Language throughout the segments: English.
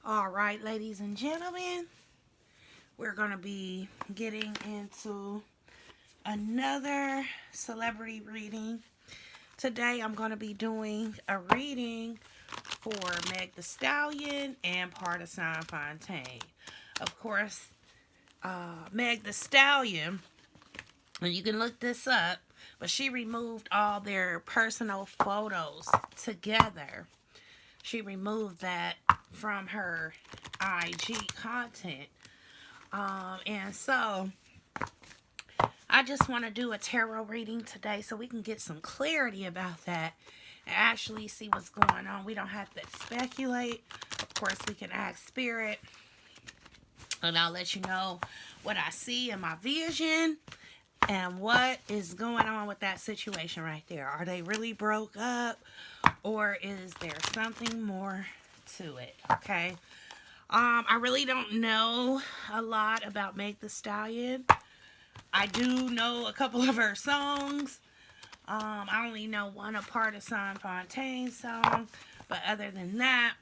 All right, ladies and gentlemen, we're going to be getting into another celebrity reading. Today, I'm going to be doing a reading for Meg Thee Stallion and Pardi Fontaine. Of course, Meg Thee Stallion, and you can look this up, but she removed all their personal photos together. She removed that from her IG content. And so I just want to do a tarot reading today so we can get some clarity about that and actually see what's going on. We don't have to speculate. Of course, we can ask spirit, and I'll let you know what I see in my vision and what is going on with that situation right there. Are they really broke up, or is there something more to it? Okay. I really don't know a lot about Meg Thee Stallion. I do know a couple of her songs. I only know one of Pardi Fontaine's song, but other than that,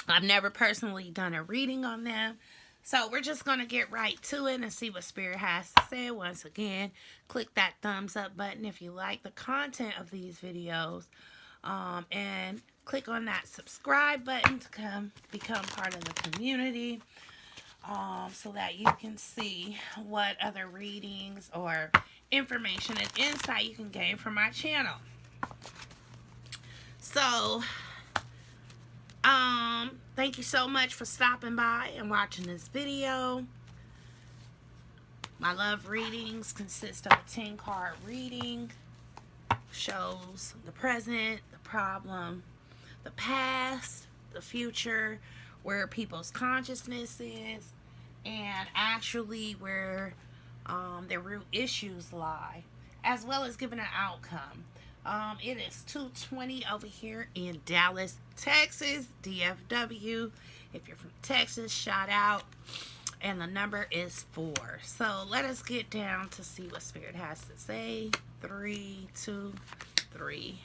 I've never personally done a reading on them. So we're just going to get right to it and see what Spirit has to say. Once again, click that thumbs up button if you like the content of these videos. And click on that subscribe button to become part of the community. So that you can see what other readings or information and insight you can gain from my channel. So, thank you so much for stopping by and watching this video. My love readings consist of a 10-card reading. Shows the present, the problem, the past, the future, where people's consciousness is, and actually where their root issues lie, as well as giving an outcome. It is 2:20 over here in Dallas, Texas, DFW. If you're from Texas, shout out. And the number is 4. So let us get down to see what Spirit has to say. 3, 2, 3,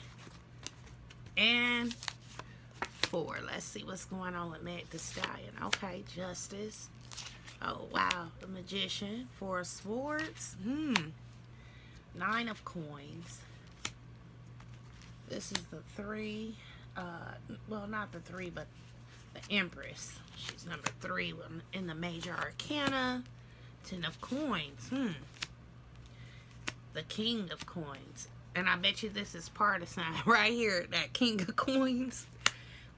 and 4. Let's see what's going on with Meg Thee Stallion. Okay, Justice. Oh, wow. The Magician. 4 of Swords. 9 of Coins. This is the 3. Well, not the 3, but the Empress. She's number 3 in the Major Arcana. 10 of Coins. The King of Coins. And I bet you this is Pardi right here. That King of Coins.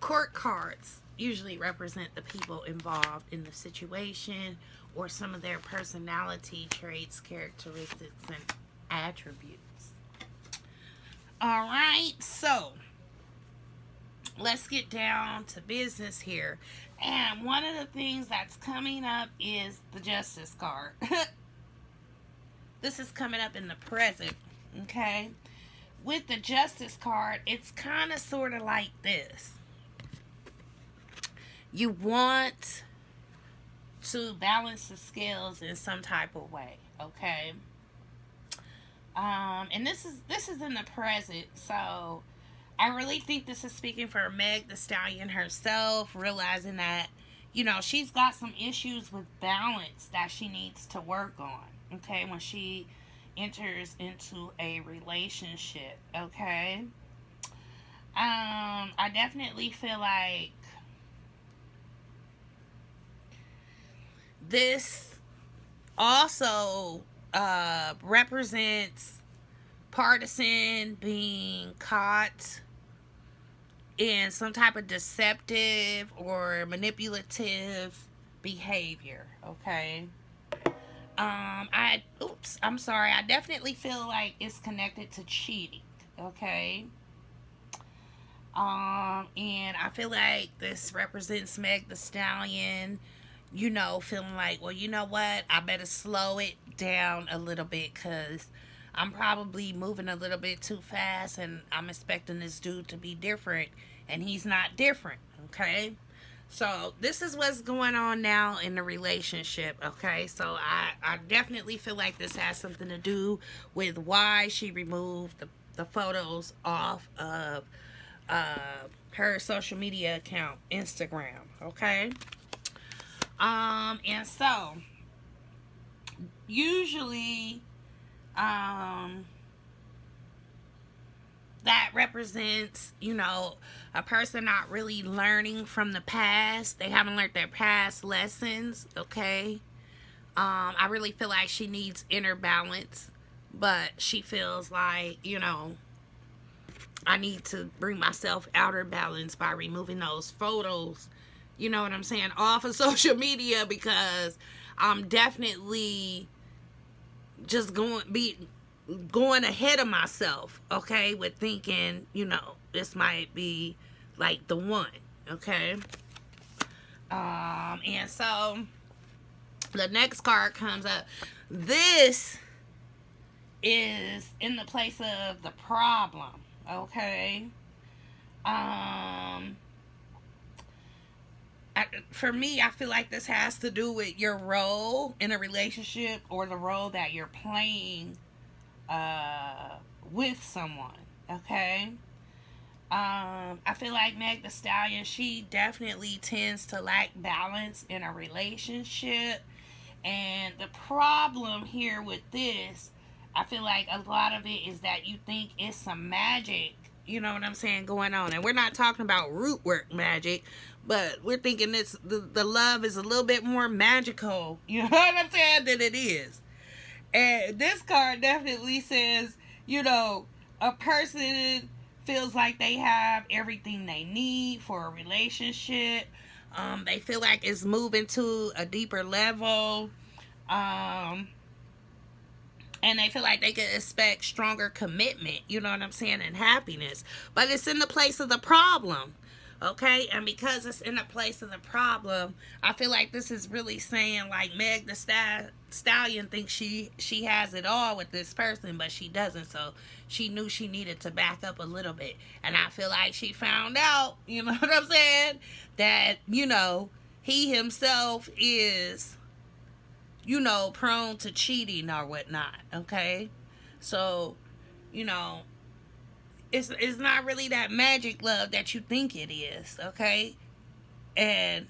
Court cards usually represent the people involved in the situation or some of their personality traits, characteristics, and attributes. Alright, so let's get down to business here. And one of the things that's coming up is the Justice card. This is coming up in the present, okay? With the Justice card, it's kind of sort of like this. You want to balance the scales in some type of way, okay? And this is in the present, so I really think this is speaking for Meg Thee Stallion herself, realizing that, you know, she's got some issues with balance that she needs to work on, okay, when she enters into a relationship, okay? I definitely feel like this also represents partisan being caught in some type of deceptive or manipulative behavior, okay? I'm sorry. I definitely feel like it's connected to cheating, okay? And I feel like this represents Meg Thee Stallion, you know, feeling like, well, you know what? I better slow it down a little bit because I'm probably moving a little bit too fast and I'm expecting this dude to be different and he's not different, okay? So this is what's going on now in the relationship, okay? So I definitely feel like this has something to do with why she removed the photos off of her social media account, Instagram, okay? And so, usually, that represents, you know, a person not really learning from the past. They haven't learned their past lessons, okay? I really feel like she needs inner balance, but she feels like, you know, I need to bring myself outer balance by removing those photos, you know what I'm saying, off of social media, because I'm definitely just going ahead of myself, okay, with thinking, you know, this might be like the one, okay? And so the next card comes up. This is in the place of the problem, okay? For me, I feel like this has to do with your role in a relationship, or the role that you're playing with someone, okay? I feel like Meg Thee Stallion, she definitely tends to lack balance in a relationship. And the problem here with this, I feel like a lot of it is that you think it's some magic, you know what I'm saying, going on. And we're not talking about root work magic, but we're thinking the love is a little bit more magical, you know what I'm saying, than it is. And this card definitely says, you know, a person feels like they have everything they need for a relationship. They feel like it's moving to a deeper level. And they feel like they can expect stronger commitment, you know what I'm saying, and happiness. But it's in the place of the problem, okay? And because it's in the place of the problem, I feel like this is really saying, like, Meg Thee Stallion thinks she has it all with this person, but she doesn't. So she knew she needed to back up a little bit. And I feel like she found out, you know what I'm saying, that, you know, he himself is, you know, prone to cheating or whatnot, okay? So, you know, it's not really that magic love that you think it is, okay? And,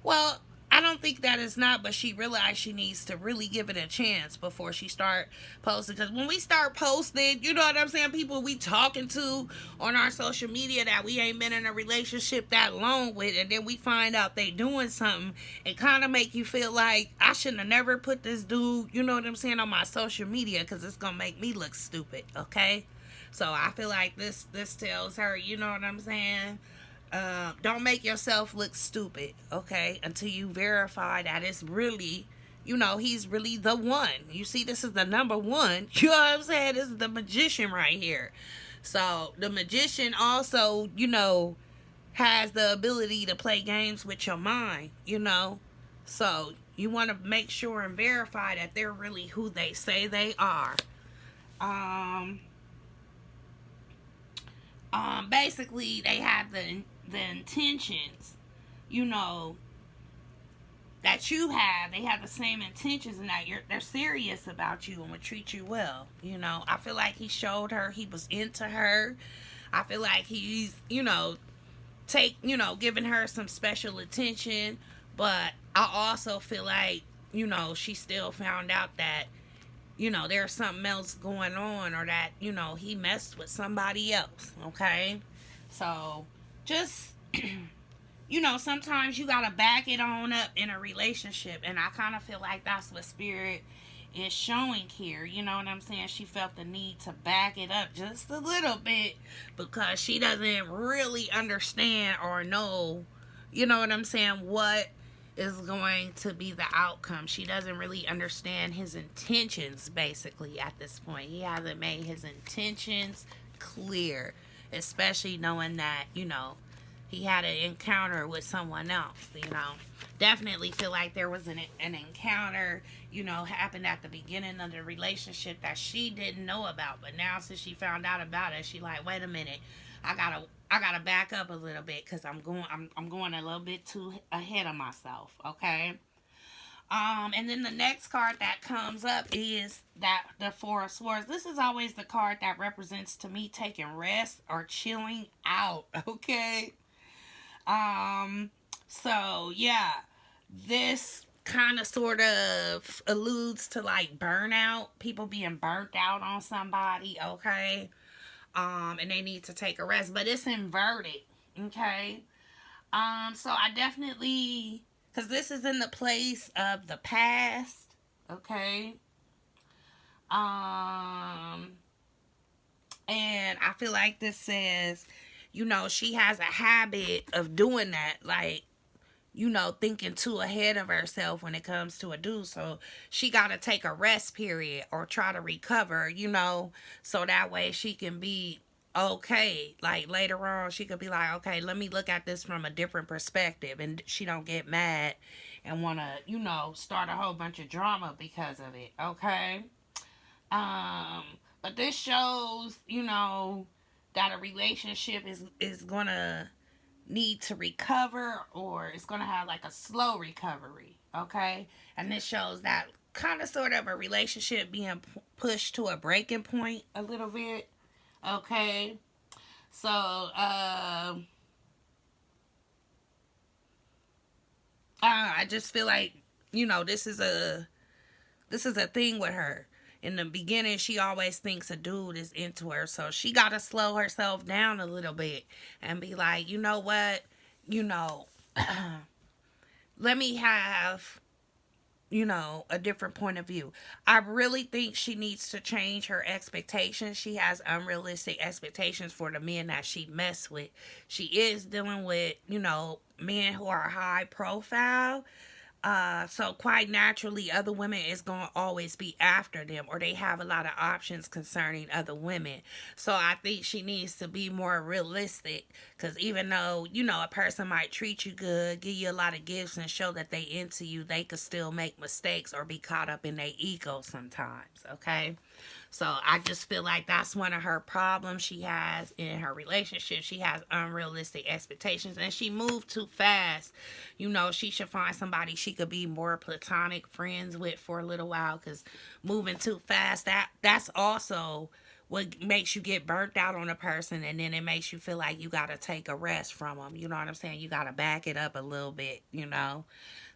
well, I don't think that it's not, but she realized she needs to really give it a chance before she start posting. Because when we start posting, you know what I'm saying, people we talking to on our social media that we ain't been in a relationship that long with, and then we find out they doing something, it kind of make you feel like, I shouldn't have never put this dude, you know what I'm saying, on my social media, because it's going to make me look stupid, okay? So I feel like this tells her, you know what I'm saying, don't make yourself look stupid, okay, until you verify that it's really, you know, he's really the one. You see, this is the number one, you know what I'm saying, this is the magician right here. So the magician also, you know, has the ability to play games with your mind, you know. So you want to make sure and verify that they're really who they say they are. Basically, they have the intentions, you know, that you have. They have the same intentions, and that they're serious about you and would treat you well. You know, I feel like he showed her he was into her. I feel like he's, you know, giving her some special attention. But I also feel like, you know, she still found out that, you know, there's something else going on, or that, you know, he messed with somebody else, okay? So, just, you know, sometimes you gotta back it on up in a relationship, and I kind of feel like that's what Spirit is showing here, you know what I'm saying? She felt the need to back it up just a little bit, because she doesn't really understand or know, you know what I'm saying, what is going to be the outcome. She doesn't really understand his intentions, basically, at this point. He hasn't made his intentions clear, especially knowing that, you know, he had an encounter with someone else, you know. Definitely feel like there was an encounter, you know, happened at the beginning of the relationship that she didn't know about. But now, since she found out about it, she like, wait a minute, I gotta back up a little bit, because I'm going a little bit too ahead of myself, okay? And then the next card that comes up is that the Four of Swords. This is always the card that represents, to me, taking rest or chilling out, okay? So yeah, this kind of sort of alludes to like burnout, people being burnt out on somebody, okay? And they need to take a rest, but it's inverted, okay? So I definitely, because this is in the place of the past, okay? Um, and I feel like this says, she has a habit of doing that, like, thinking too ahead of herself when it comes to a dude. So she got to take a rest period or try to recover, so that way she can be okay. Like later on, she could be like, okay, let me look at this from a different perspective. And she don't get mad and want to, start a whole bunch of drama because of it. Okay. But this shows, that a relationship is going to need to recover, or it's going to have like a slow recovery, okay? And this shows that kind of sort of a relationship being pushed to a breaking point a little bit, okay? So I just feel like, this is a thing with her. In the beginning, she always thinks a dude is into her, so she got to slow herself down a little bit and be like, you know what, let me have, a different point of view. I really think she needs to change her expectations. She has unrealistic expectations for the men that she mess with. She is dealing with, men who are high profile. So quite naturally, other women is going to always be after them, or they have a lot of options concerning other women. So I think she needs to be more realistic, because even though, a person might treat you good, give you a lot of gifts, and show that they into you, they could still make mistakes or be caught up in their ego sometimes, okay? So I just feel like that's one of her problems she has in her relationship. She has unrealistic expectations, and she moved too fast. She should find somebody she could be more platonic friends with for a little while, because moving too fast, that's also what makes you get burnt out on a person, and then it makes you feel like you got to take a rest from them. You know what I'm saying? You got to back it up a little bit,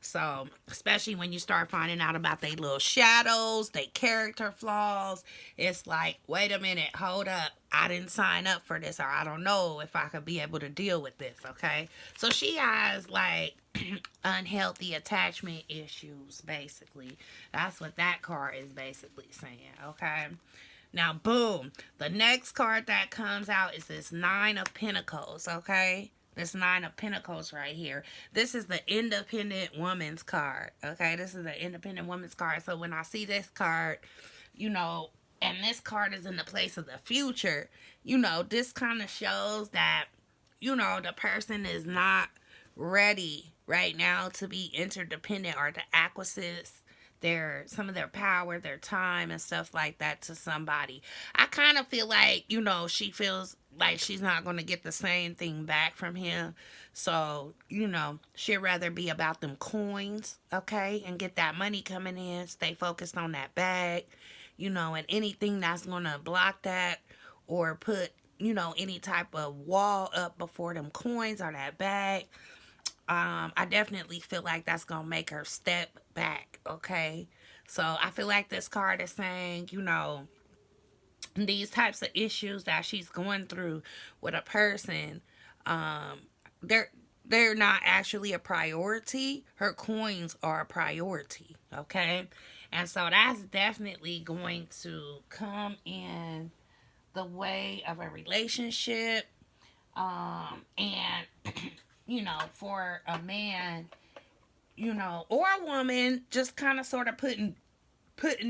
So, especially when you start finding out about their little shadows, their character flaws, it's like, wait a minute, hold up. I didn't sign up for this, or I don't know if I could be able to deal with this, okay? So she has, like, unhealthy attachment issues, basically. That's what that card is basically saying, okay? Now, boom. The next card that comes out is this Nine of Pentacles, okay? This Nine of Pentacles right here. This is the independent woman's card, okay? This is the independent woman's card. So when I see this card, and this card is in the place of the future, this kind of shows that, the person is not ready right now to be interdependent or to acquiesce some of their power, their time, and stuff like that to somebody. I kind of feel like, she feels like she's not going to get the same thing back from him. So, she'd rather be about them coins, okay, and get that money coming in, stay focused on that bag, and anything that's going to block that or put, any type of wall up before them coins or that bag. I definitely feel like that's going to make her step back, okay? So I feel like this card is saying, these types of issues that she's going through with a person, they're not actually a priority. Her coins are a priority, okay? And so that's definitely going to come in the way of a relationship, and for a man, or a woman, just kind of sort of putting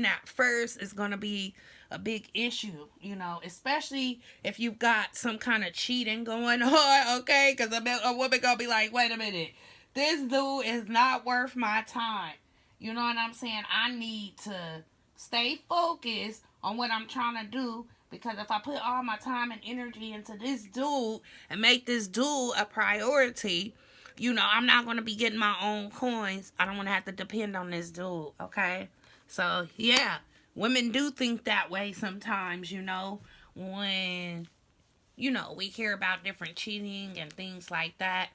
that first is going to be a big issue, especially if you've got some kind of cheating going on, okay? Because a woman going to be like, wait a minute, this dude is not worth my time. You know what I'm saying? I need to stay focused on what I'm trying to do, because if I put all my time and energy into this dude and make this dude a priority, I'm not going to be getting my own coins. I don't want to have to depend on this dude, okay? So, yeah, women do think that way sometimes, when, we hear about different cheating and things like that.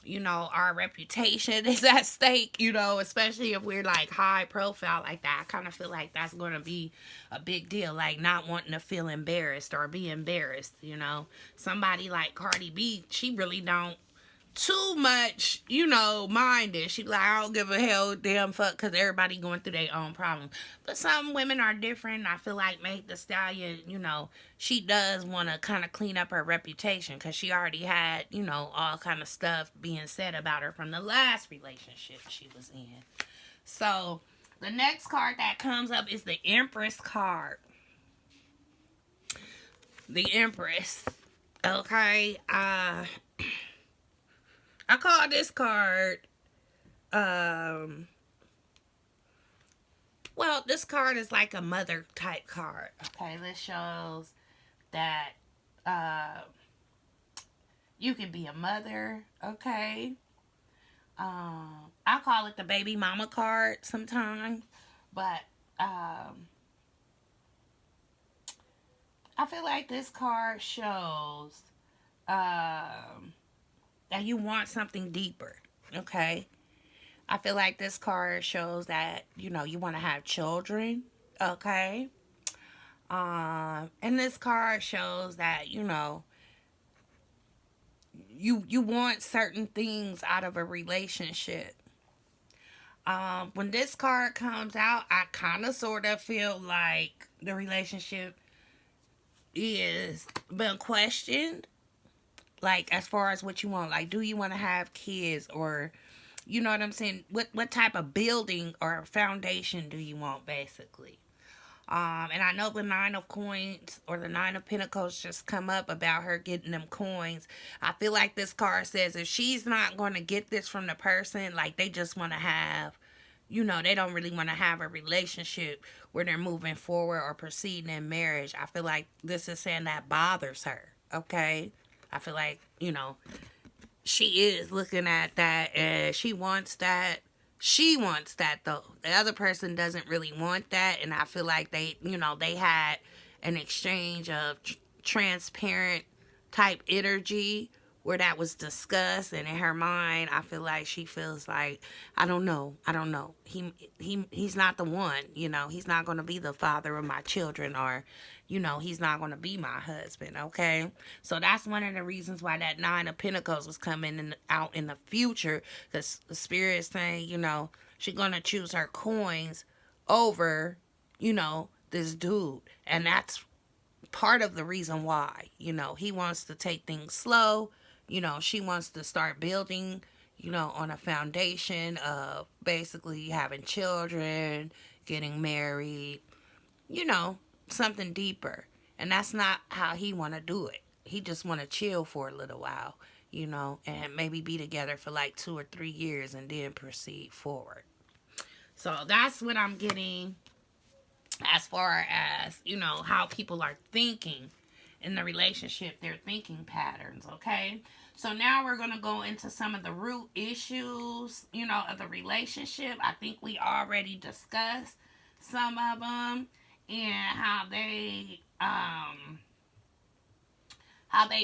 you know, our reputation is at stake, you know, especially if we're like high profile like that. I kind of feel like that's going to be a big deal, like not wanting to feel embarrassed or be embarrassed, you know. Somebody like Cardi B, she really don't too much, you know, mind it. She like, I don't give a hell damn fuck, because everybody going through their own problems. But some women are different. I feel like Meg Thee Stallion, you know, she does want to kind of clean up her reputation, because she already had, you know, all kind of stuff being said about her from the last relationship she was in. So the next card that comes up is the Empress card. The Empress. Okay. I call this card, well, this card is like a mother type card. Okay, this shows that, you can be a mother, okay? I call it the baby mama card sometimes, but, I feel like this card shows, that you want something deeper, okay? I feel like this card shows that, you know, you want to have children, okay? And this card shows that, you know, you want certain things out of a relationship. When this card comes out, I kind of sort of feel like the relationship is been questioned, like as far as what you want, like do you want to have kids, or you know what I'm saying, what type of building or foundation do you want, basically. And I know the Nine of Coins or the Nine of Pentacles just come up about her getting them coins. I feel like this card says if she's not going to get this from the person, like they just want to have, you know, they don't really want to have a relationship where they're moving forward or proceeding in marriage. I feel like this is saying that bothers her, okay? I feel like, you know, she is looking at that and she wants that. She wants that, though. The other person doesn't really want that, and I feel like they, you know, they had an exchange of transparent type energy where that was discussed, and in her mind, I feel like she feels like, I don't know. He's not the one, you know. He's not going to be the father of my children, or, you know, he's not going to be my husband, okay? So that's one of the reasons why that Nine of Pentacles was coming out in the future, because the spirit is saying, you know, she's going to choose her coins over, you know, this dude. And that's part of the reason why, you know, he wants to take things slow. You know, she wants to start building, you know, on a foundation of basically having children, getting married, you know, something deeper. And that's not how he want to do it. He just want to chill for a little while, you know, and maybe be together for like 2 or 3 years and then proceed forward. So that's what I'm getting as far as, you know, how people are thinking in the relationship, their thinking patterns, okay? So now we're going to go into some of the root issues, you know, of the relationship. I think we already discussed some of them, and how they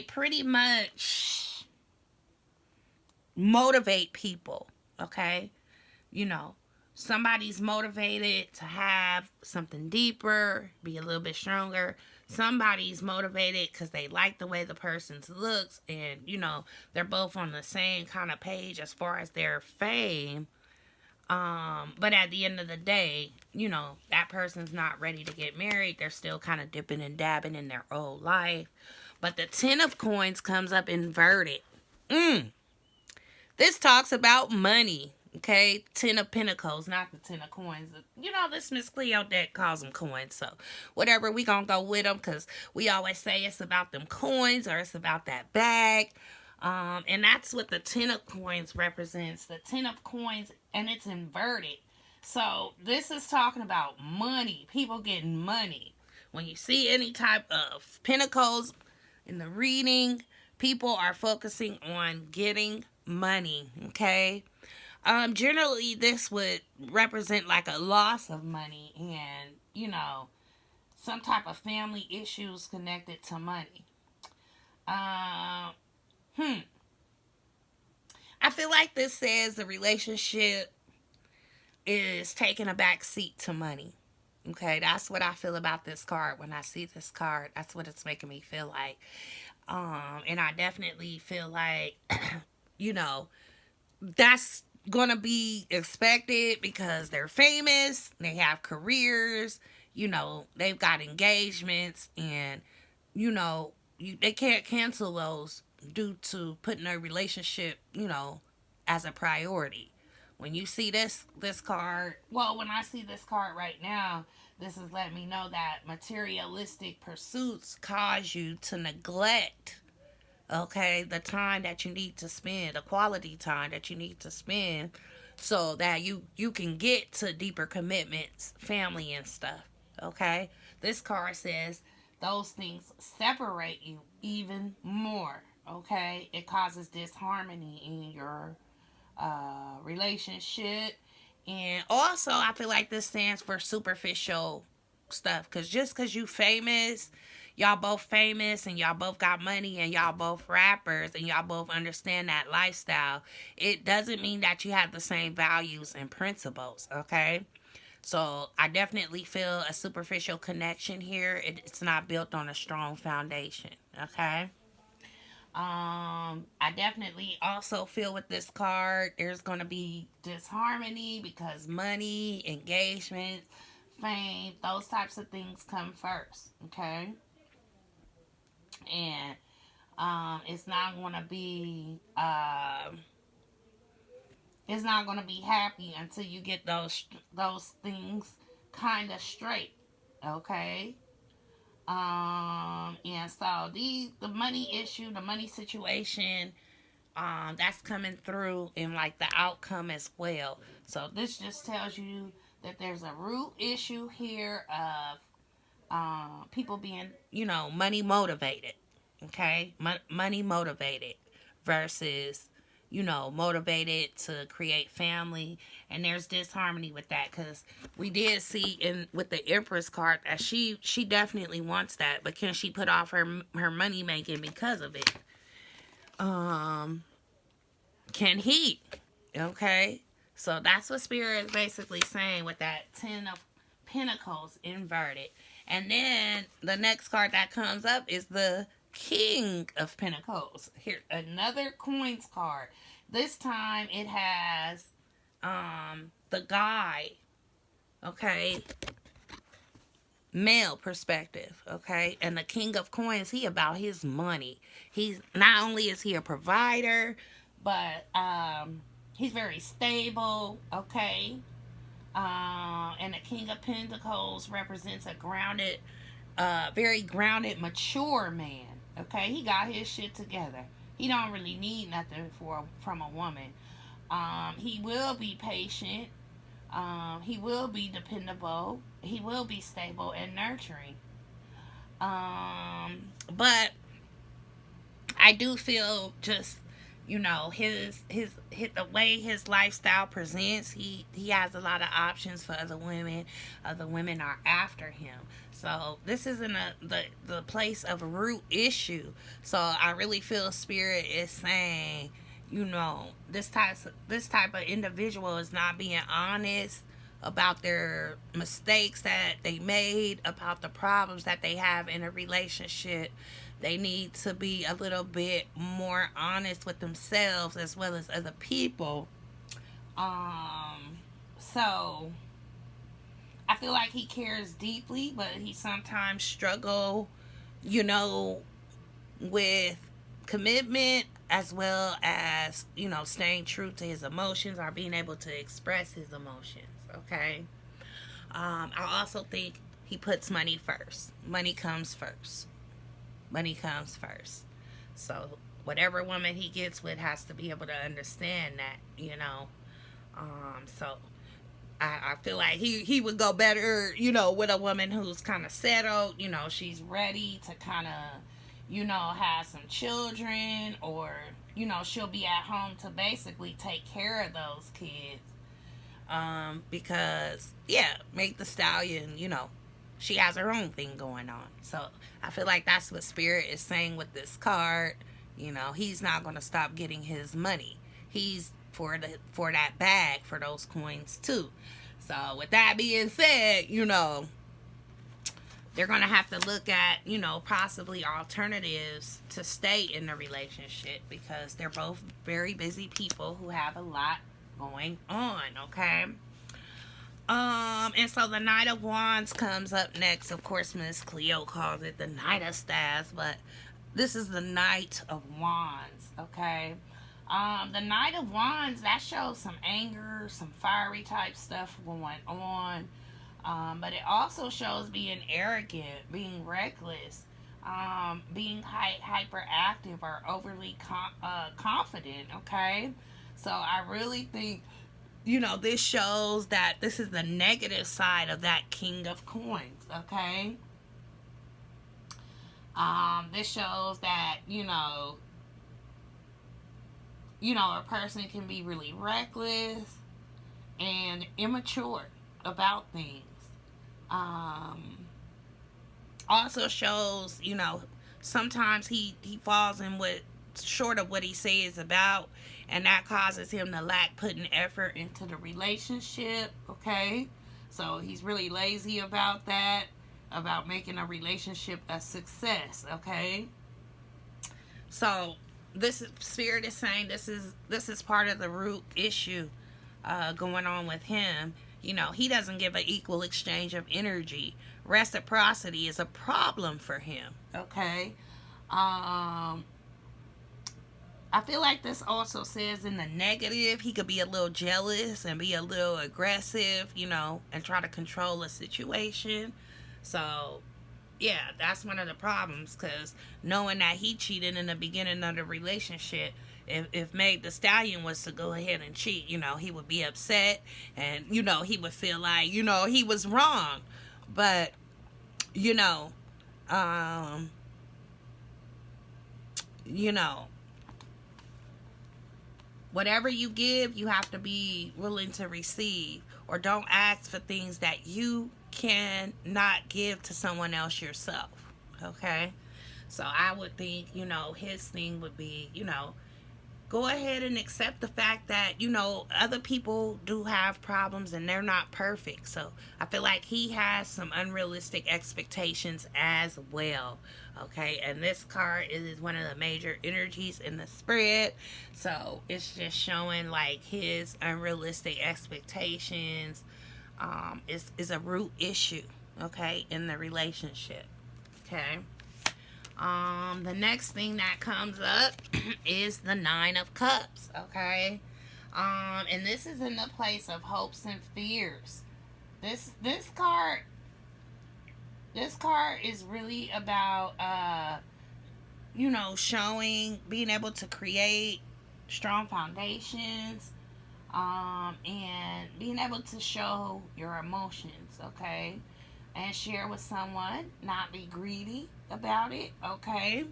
pretty much motivate people, okay? You know, somebody's motivated to have something deeper, be a little bit stronger. Somebody's motivated because they like the way the person looks, and, you know, they're both on the same kind of page as far as their fame. But at the end of the day, you know, that person's not ready to get married. They're still kind of dipping and dabbing in their old life. But the Ten of Coins comes up inverted. This talks about money. Okay, Ten of Pentacles, not the Ten of Coins. You know, this Miss Cleo deck calls them coins. So, whatever, we gonna go with them, because we always say it's about them coins or it's about that bag. And that's what the Ten of Coins represents. The Ten of Coins, and it's inverted. So, this is talking about money. People getting money. When you see any type of Pentacles in the reading, people are focusing on getting money, okay? Generally, this would represent like a loss of money and, you know, some type of family issues connected to money. I feel feel like this says the relationship is taking a back seat to money. Okay, that's what I feel about this card. When I see this card, that's what it's making me feel like. And I definitely feel like, you know, that's gonna be expected because they're famous, they have careers, you know, they've got engagements, and you know, they can't cancel those due to putting a relationship, you know, as a priority. When you see this card, well, when I see this card right now, this is letting me know that materialistic pursuits cause you to neglect, okay, the time that you need to spend, the quality time that you need to spend, so that you can get to deeper commitments, family and stuff. Okay, this card says those things separate you even more. Okay, it causes disharmony in your relationship. And also I feel like this stands for superficial stuff, because just because you famous, y'all both famous, and y'all both got money, and y'all both rappers, and y'all both understand that lifestyle, it doesn't mean that you have the same values and principles. Okay, so I definitely feel a superficial connection here. It's not built on a strong foundation. Okay, I definitely also feel with this card there's going to be disharmony because money, engagement, fame, those types of things come first. Okay, and it's not going to be it's not going to be happy until you get those things kind of straight. Okay, and so the money issue, the money situation, that's coming through in like the outcome as well. So this just tells you that there's a root issue here of people being, you know, money motivated. Okay, money motivated versus, you know, motivated to create family. And there's disharmony with that, because we did see in with the Empress card that she definitely wants that, but can she put off her money making because of it? Can he? Okay, so that's what Spirit is basically saying with that 10 of Pentacles inverted. And then the next card that comes up is the King of Pentacles. Here, another coins card. This time it has the guy, okay, male perspective, okay, and the King of Coins, he about his money. He's not only is he a provider, but he's very stable, okay. And the King of Pentacles represents a grounded, very grounded, mature man. Okay, he got his shit together. He don't really need nothing from a woman. He will be patient. He will be dependable. He will be stable and nurturing. But I do feel just, you know, his the way his lifestyle presents, he has a lot of options for other women. Other women are after him. So this isn't the place of a root issue. So I really feel Spirit is saying, you know, this type of individual is not being honest about their mistakes that they made, about the problems that they have in a relationship. They need to be a little bit more honest with themselves as well as other people. So I feel like he cares deeply, but he sometimes struggle, you know, with commitment as well as, you know, staying true to his emotions or being able to express his emotions. Okay. I also think he puts money first. Money comes first. Money comes first. So whatever woman he gets with has to be able to understand that, you know. So I feel like he would go better, you know, with a woman who's kind of settled. You know, she's ready to kind of, you know, have some children, or, you know, she'll be at home to basically take care of those kids. Because, yeah, Meg Thee Stallion, you know, she has her own thing going on. So I feel like that's what Spirit is saying with this card. You know, he's not going to stop getting his money. he's for that bag, for those coins too. So with that being said, they're going to have to look at, possibly alternatives to stay in the relationship, because they're both very busy people who have a lot going on, okay? And so the Knight of Wands comes up next. Of course, Miss Cleo calls it the Knight of Staves, but this is the Knight of Wands, okay? The Knight of Wands, that shows some anger, some fiery type stuff going on. But it also shows being arrogant, being reckless, being hyperactive or overly confident, okay? So I really think, this shows that this is the negative side of that King of Coins, okay? This shows that, a person can be really reckless and immature about things. Also shows, sometimes he falls in what short of what he says about, and that causes him to lack putting effort into the relationship, okay? So he's really lazy about that, about making a relationship a success, okay? So this Spirit is saying this is part of the root issue going on with him. He doesn't give an equal exchange of energy. Reciprocity is a problem for him, okay? I feel like this also says in the negative, he could be a little jealous and be a little aggressive, and try to control a situation. So, yeah, that's one of the problems, because knowing that he cheated in the beginning of the relationship, if Meg Thee Stallion was to go ahead and cheat, he would be upset, and, he would feel like, he was wrong. But, whatever you give, you have to be willing to receive, or don't ask for things that you cannot give to someone else yourself, okay? So I would think, his thing would be, go ahead and accept the fact that, other people do have problems and they're not perfect. So I feel like he has some unrealistic expectations as well, okay? And this card is one of the major energies in the spread. So it's just showing like his unrealistic expectations is a root issue, okay, in the relationship, okay? The next thing that comes up is the Nine of Cups, okay? And this is in the place of hopes and fears. This card is really about showing, being able to create strong foundations, and being able to show your emotions, okay? And share with someone, not be greedy about it, okay?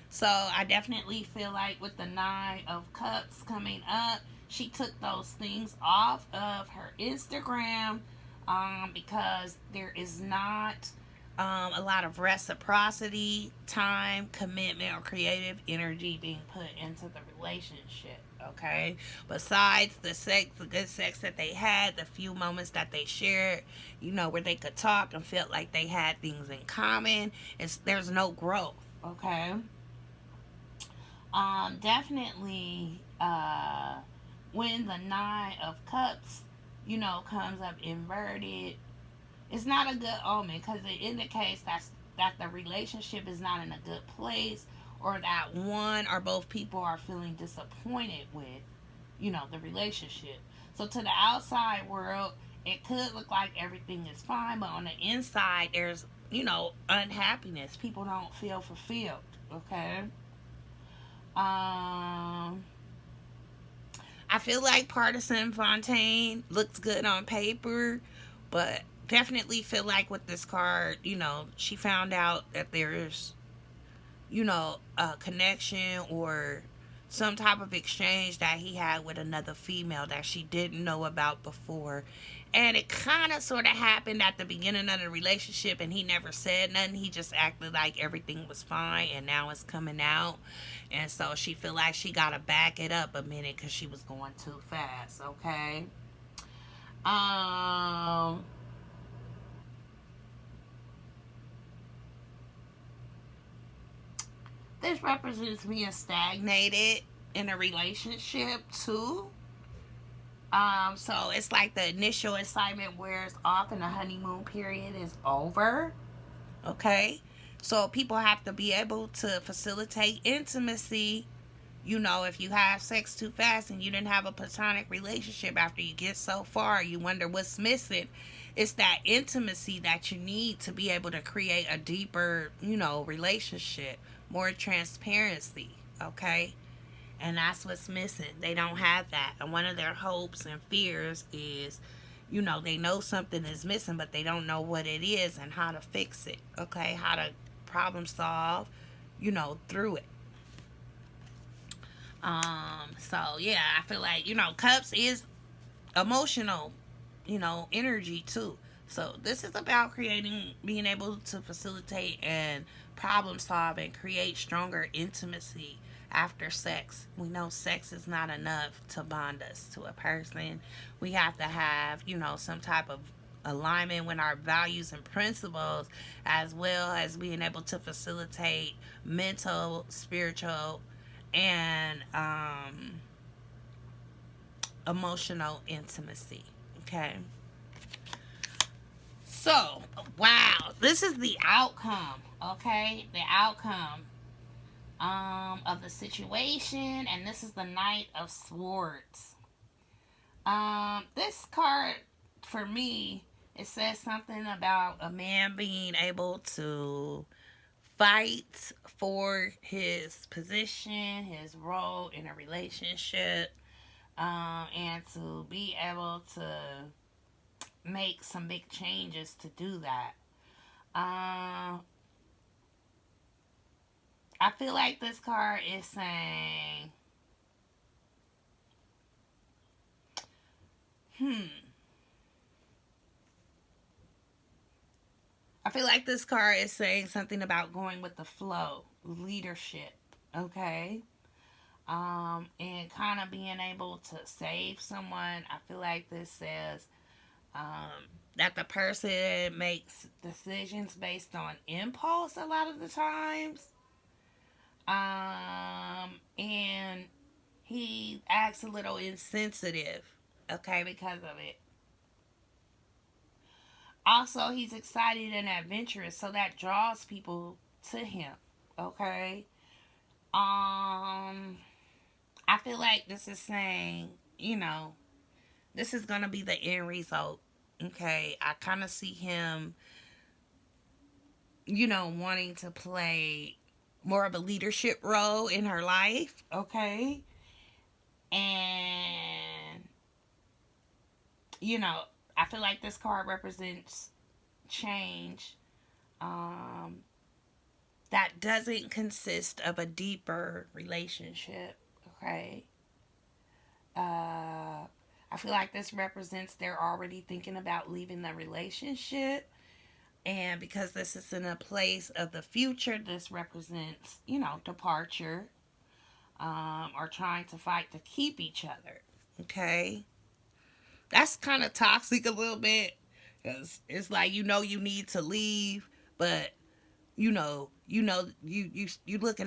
So I definitely feel like with the Nine of Cups coming up, she took those things off of her Instagram, because there is not a lot of reciprocity, time, commitment, or creative energy being put into the relationship, okay? Besides the good sex that they had, the few moments that they shared, where they could talk and felt like they had things in common, there's no growth, okay? Definitely, when the Nine of Cups, comes up inverted, it's not a good omen, because it indicates that the relationship is not in a good place, or that one or both people are feeling disappointed with, the relationship. So to the outside world, it could look like everything is fine, but on the inside, there's, unhappiness. People don't feel fulfilled, okay? I feel like Partisan Fontaine looks good on paper, but definitely feel like with this card, she found out that there's, a connection or some type of exchange that he had with another female that she didn't know about before. And it kind of sort of happened at the beginning of the relationship, and he never said nothing. He just acted like everything was fine, and now it's coming out. And so she feel like she got to back it up a minute because she was going too fast, okay? Um, this represents being stagnated in a relationship too. So it's like the initial excitement wears off and the honeymoon period is over. Okay. So people have to be able to facilitate intimacy. You know, if you have sex too fast and you didn't have a platonic relationship after you get so far, you wonder what's missing. It's that intimacy that you need to be able to create a deeper, relationship, more transparency. Okay. And that's what's missing. They don't have that. And one of their hopes and fears is, they know something is missing, but they don't know what it is and how to fix it. Okay, how to problem solve, through it. So yeah, I feel like, cups is emotional, energy too. So this is about being able to facilitate and problem solve and create stronger intimacy after sex. We know sex is not enough to bond us to a person. We have to have, some type of alignment with our values and principles, as well as being able to facilitate mental, spiritual, and emotional intimacy. Okay. So, wow, this is the outcome. Okay, the outcome of the situation, and this is the Knight of Swords. This card, for me, it says something about a man being able to fight for his position, his role in a relationship, and to be able to make some big changes to do that. I feel like this card is saying, I feel like this card is saying something about going with the flow, leadership, okay? And kind of being able to save someone. I feel like this says that the person makes decisions based on impulse a lot of the times. And he acts a little insensitive, okay, because of it. Also, he's excited and adventurous, so that draws people to him, okay? I feel like this is saying, this is going to be the end result, okay? I kind of see him, wanting to play more of a leadership role in her life, okay? And, I feel like this card represents change that doesn't consist of a deeper relationship, okay? I feel like this represents they're already thinking about leaving the relationship. And because this is in a place of the future, this represents, departure, or trying to fight to keep each other. Okay? That's kind of toxic a little bit. Because it's like, you need to leave, but, you looking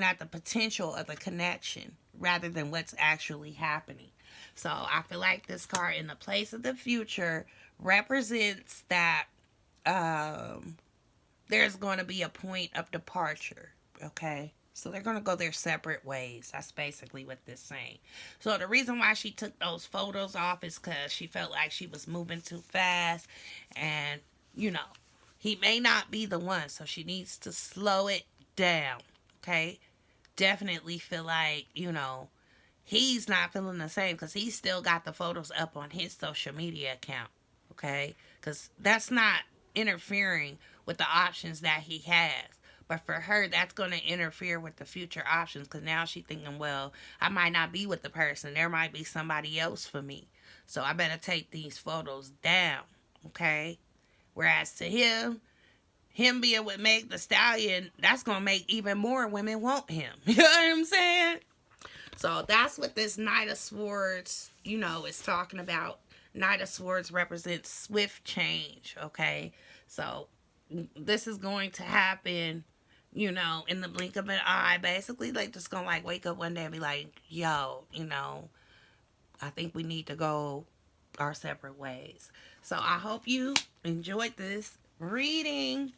at the potential of a connection rather than what's actually happening. So I feel like this card in the place of the future represents that there's going to be a point of departure, okay? So they're going to go their separate ways. That's basically what this is saying. So the reason why she took those photos off is because she felt like she was moving too fast. And, he may not be the one. So she needs to slow it down, okay? Definitely feel like, he's not feeling the same because he's still got the photos up on his social media account, okay? Because that's not interfering with the options that he has. But for her, that's going to interfere with the future options, because now she's thinking, well, I might not be with the person. There might be somebody else for me. So I better take these photos down, okay? Whereas to him being with Meg Thee Stallion, that's going to make even more women want him. You know what I'm saying? So that's what this Knight of Swords, is talking about. Knight of Swords represents swift change, okay? So this is going to happen, in the blink of an eye. Basically, like, just gonna, like, wake up one day and be like, yo, I think we need to go our separate ways. So I hope you enjoyed this reading.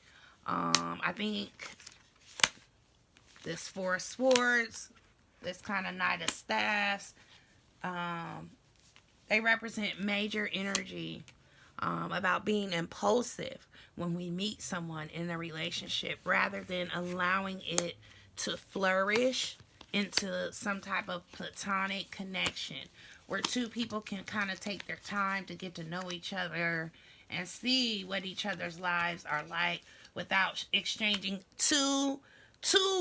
I think this Four of Swords, this kind of Knight of Staffs, they represent major energy, about being impulsive when we meet someone in a relationship, rather than allowing it to flourish into some type of platonic connection where two people can kind of take their time to get to know each other and see what each other's lives are like without exchanging too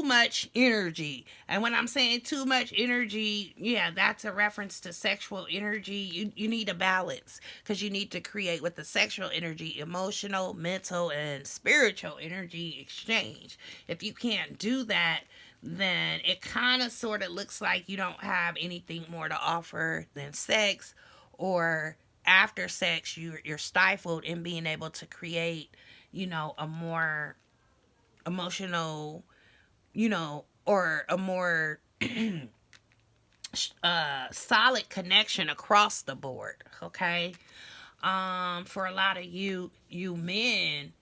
much energy. And when I'm saying too much energy, yeah, that's a reference to sexual energy. You need a balance, because you need to create with the sexual energy emotional, mental, and spiritual energy exchange. If you can't do that, then it kind of sort of looks like you don't have anything more to offer than sex, or after sex you're stifled in being able to create, a more emotional, or a more solid connection across the board, okay? For a lot of you men,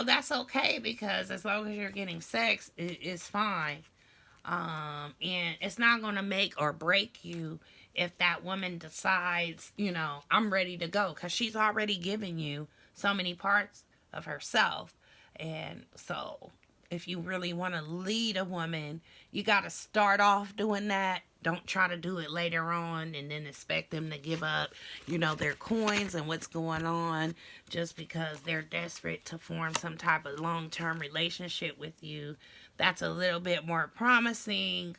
that's okay, because as long as you're getting sex, it's fine. And it's not going to make or break you if that woman decides, I'm ready to go, because she's already given you so many parts of herself. And so if you really want to lead a woman, you got to start off doing that. Don't try to do it later on and then expect them to give up, their coins and what's going on just because they're desperate to form some type of long-term relationship with you. That's a little bit more promising,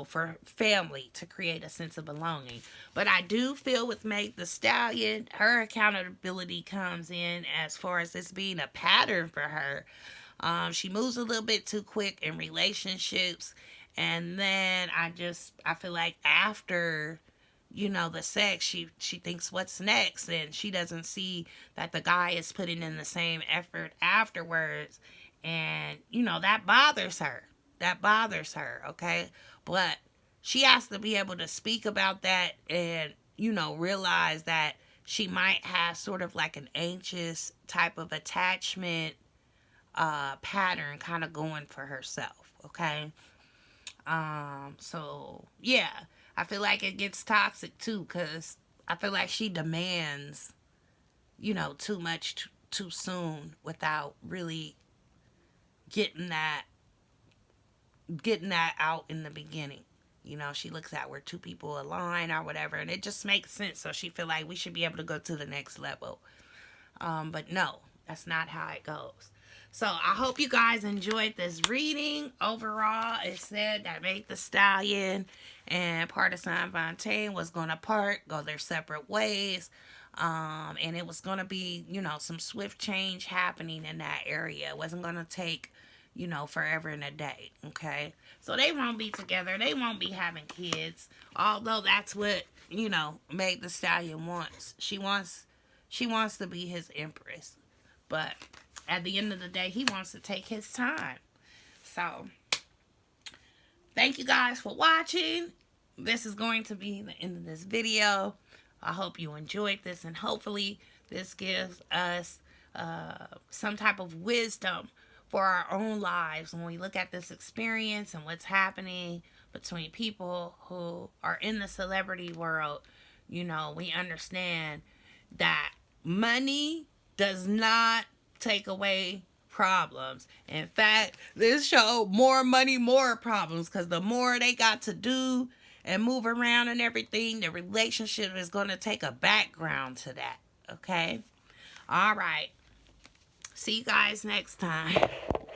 for family to create a sense of belonging. But I do feel with Meg Thee Stallion, her accountability comes in as far as this being a pattern for her. She moves a little bit too quick in relationships. And then I feel like after, the sex, she thinks what's next. And she doesn't see that the guy is putting in the same effort afterwards. And, that bothers her. That bothers her, okay? But she has to be able to speak about that and, realize that she might have sort of like an anxious type of attachment pattern kind of going for herself, okay? So yeah, I feel like it gets toxic too, because I feel like she demands, too much too soon without really getting that out in the beginning. She looks at where two people align or whatever, and it just makes sense. So she feel like we should be able to go to the next level. But no, that's not how it goes. So I hope you guys enjoyed this reading. Overall, it said that Meg Thee Stallion and Partisan Fontaine was going to go their separate ways. And it was going to be, some swift change happening in that area. It wasn't going to take, forever and a day. Okay. So they won't be together. They won't be having kids. Although that's what, Meg Thee Stallion wants. She wants to be his empress. But at the end of the day, he wants to take his time. So, thank you guys for watching. This is going to be the end of this video. I hope you enjoyed this, and hopefully this gives us some type of wisdom for our own lives when we look at this experience and what's happening between people who are in the celebrity world. We understand that money does not take away problems. In fact, this show more money, more problems, because the more they got to do and move around and everything, the relationship is going to take a background to that. Okay? All right. See you guys next time.